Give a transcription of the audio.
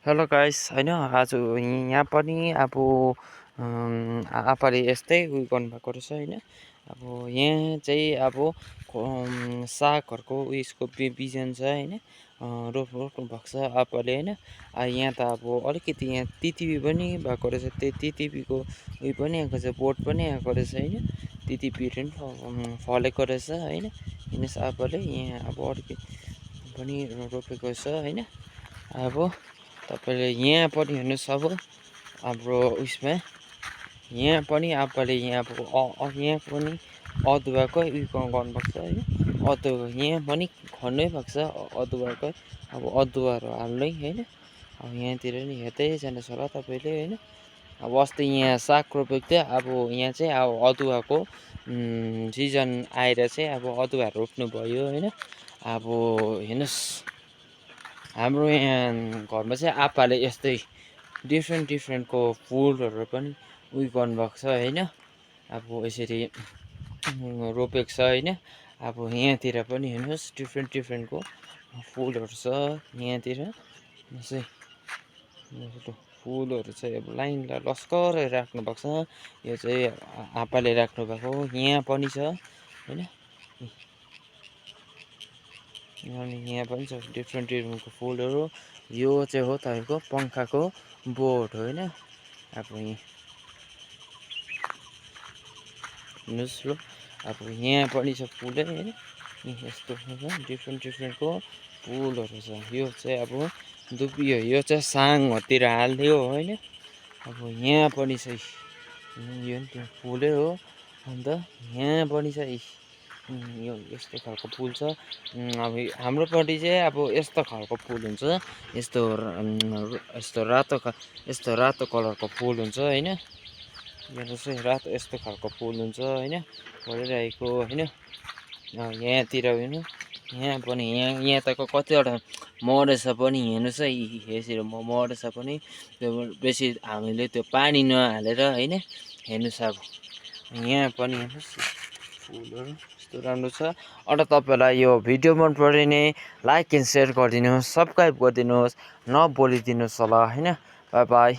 Hello guys होइन आज यहाँ पनि अब आपाले यस्तै उयो गर्नुभएको रहेछ होइन। अब यहाँ चाहिँ अब सागहरूको उयसको बिजन छ होइन। रोप्नु भएको छ आपाले होइन। यहाँ त अब अलिकति यहाँ तितिपी पनि भएको रहेछ, त्यो तितिपीको उयो पनि आएको छ, बोट पनि आएको रहेछ होइन। तितिपीहरू पनि फलेको रहेछ होइन। हिँड्नुहोस् आपाले यहाँ अब अलिकति पनि रोपेको छ होइन। अब तपाईँले यहाँ पनि हेर्नुहोस् अब हाम्रो उयसमा यहाँ पनि आपाले यहाँ अब यहाँ पनि अदुवाकै उयो गर्नुभएको छ होइन। अदुवा यहाँ पनि खन्नै भएको छ अदुवाकै। अब अदुवाहरू हाल्नै होइन। अब यहाँतिर नि हेर्दै जानुहोस् होला तपाईँले होइन। अब अस्ति यहाँ साग रोपेको थियो, अब यहाँ चाहिँ अब अदुवाको सिजन आएर चाहिँ अब अदुवाहरू रोप्नु भयो होइन। अब हेर्नुहोस् हाम्रो यहाँ घरमा चाहिँ आपाले यस्तै डिफ्रेन्टको फुलहरू पनि उयो गर्नुभएको छ होइन। अब यसरी रोपेको छ होइन। अब यहाँतिर पनि हेर्नुहोस् डिफ्रेन्टको फुलहरू छ यहाँतिर। यसै फुलहरू चाहिँ अब लाइन लस्करै राख्नु भएको छ। यो चाहिँ आपाले राख्नु भएको यहाँ पनि छ होइन। अनि यहाँ पनि छ डिफ्रेन्टको फुलहरू। यो चाहिँ हो तपाईँको पङ्खाको बोट होइन। अब हेर्नुहोस् ल, अब यहाँ पनि छ फुलै होइन। यस्तो डिफ्रेन्टको फुलहरू छ। यो चाहिँ अब दुबी हो, यो चाहिँ साङहरूतिर हाल्ने हो होइन। अब यहाँ पनि छ, यो नि त्यो फुलै हो। अन्त यहाँ पनि छ, यो यस्तो खालको फुल छ। अब हाम्रोपट्टि चाहिँ अब यस्तो खालको फुल हुन्छ, यस्तो रातो कलरको फुल हुन्छ होइन। हेर्नुहोस् है, रातो यस्तो खालको फुल हुन्छ होइन, फलिरहेको होइन। यहाँतिर हेर्नु, यहाँ पनि यहाँ त कतिवटा मरेछ पनि हेर्नुहोस् है। यसरी मरेछ पनि, त्यो बेसी हामीले त्यो पानी नहालेर होइन। हेर्नुहोस् अब यहाँ पनि हेर्नुहोस् फुलहरू यस्तो राम्रो छ। अन्त तपाईँलाई यो भिडियो मन पऱ्यो भने लाइक एन्ड सेयर गरिदिनुहोस्, सब्सक्राइब गरिदिनुहोस्, नभुलिदिनुहोस् होला होइन। By by.